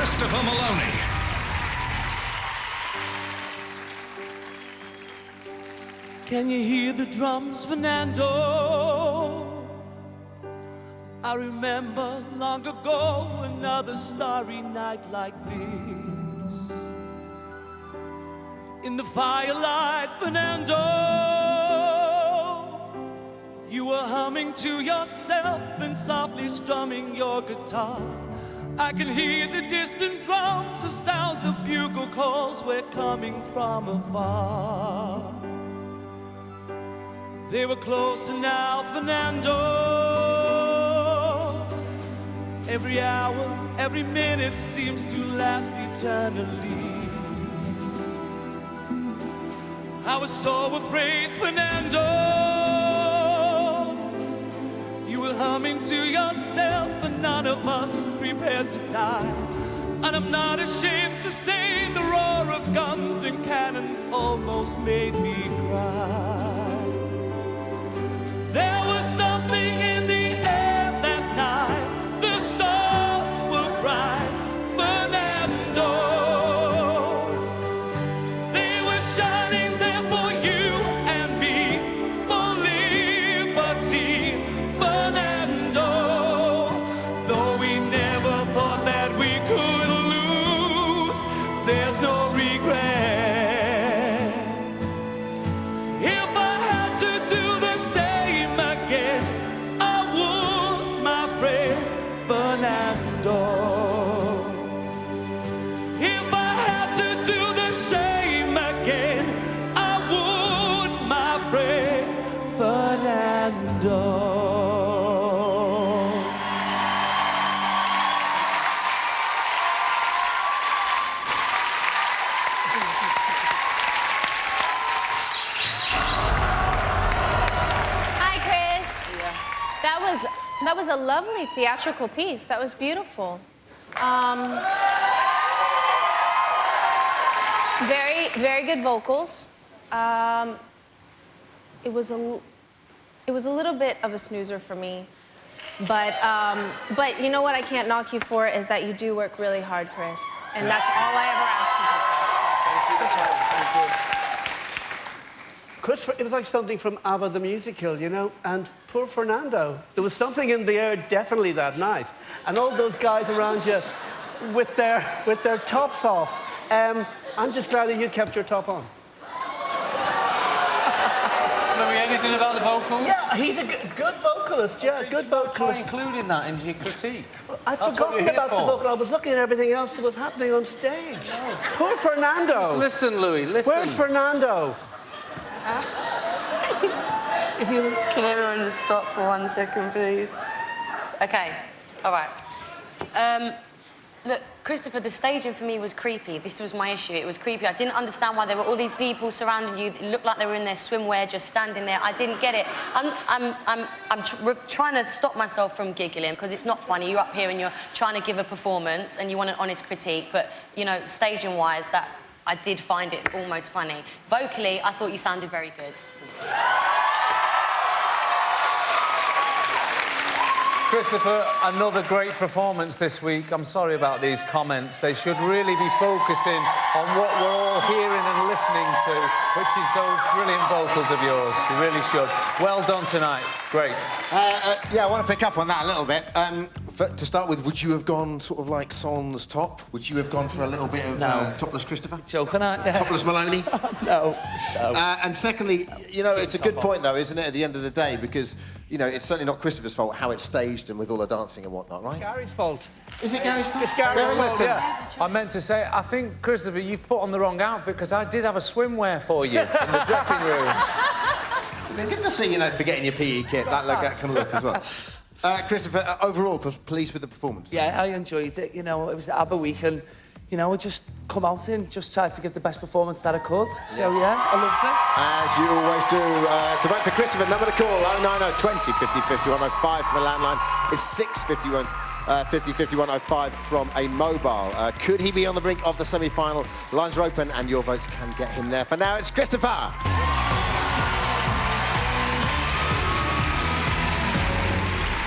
Christopher Maloney. Can you hear the drums, Fernando? I remember long ago another starry night like this. In the firelight, Fernando, you were humming to yourself and softly strumming your guitar. I can hear the distant drums of sounds of bugle calls were coming from afar. They were closer now, Fernando. Every hour, every minute seems to last eternally. I was so afraid, Fernando. You were humming to yourself, but none of us prepared to die. And I'm not ashamed to say the roar of guns and cannons almost made me cry. There was something in the air that night. The stars were bright, Fernando. They were shining there for you and me, for liberty, Fernando. Though we never thought that we could lose, there's no regret. If I had to do the same again, I would, my friend Fernando. If I had to do the same again, I would, my friend Fernando. Hi, Chris. That was a lovely theatrical piece. That was beautiful. Very good vocals. It was a little bit of a snoozer for me, but you know what I can't knock you for is that you do work really hard, Chris, and that's all I ever ask you for, Chris. Thank you. Chris, it was like something from ABBA the musical, you know, and poor Fernando. There was something in the air definitely that night. And all those guys around you with their tops off. I'm just glad that you kept your top on. Louis, anything about the vocals? Yeah, he's a good vocalist, yeah, good vocalist. Try including that into your critique. I've forgotten about the vocal. I was looking at everything else that was happening on stage. Poor Fernando. Just listen, Louis, listen. Where's Fernando? Is he? Can everyone just stop for 1 second, please? Okay, all right. Look, Christopher, the staging for me was creepy. This was my issue. It was creepy. I didn't understand why there were all these people surrounding you. It looked like they were in their swimwear, just standing there. I didn't get it. I'm trying to stop myself from giggling because it's not funny. You're up here and you're trying to give a performance and you want an honest critique. But you know, staging-wise, that I did find it almost funny. Vocally, I thought you sounded very good. Christopher, another great performance this week. I'm sorry about these comments. They should really be focusing on what we're all hearing and listening to, which is those brilliant vocals of yours. You really should. Well done tonight. Great. Yeah, I want to pick up on that a little bit. To start with, would you have gone sort of like Son's top? Would you have gone for a little bit of topless Christopher? Joking, aren't you? Topless Maloney? No. And secondly, you know, it's a good point, though, isn't it, at the end of the day? Because, you know, it's certainly not Christopher's fault how it's staged and with all the dancing and whatnot, right? Gary's fault. Is it Gary's fault? It's Gary's fault, yeah. I meant to say, I think, Christopher, you've put on the wrong outfit because I did have a swimwear for you in the dressing room. Good to see, you know, forgetting your PE kit. That can look as well. Christopher, overall, pleased with the performance? Yeah, I enjoyed it. You know, it was ABBA week and, you know, I just come out and just tried to give the best performance that I could. So, yeah, I loved it. As you always do. To vote for Christopher, number to call, 090 20 50 50 105 from a landline. It's 651 50 50 105 from a mobile. Could he be on the brink of the semi-final? Lines are open and your votes can get him there. For now, it's Christopher.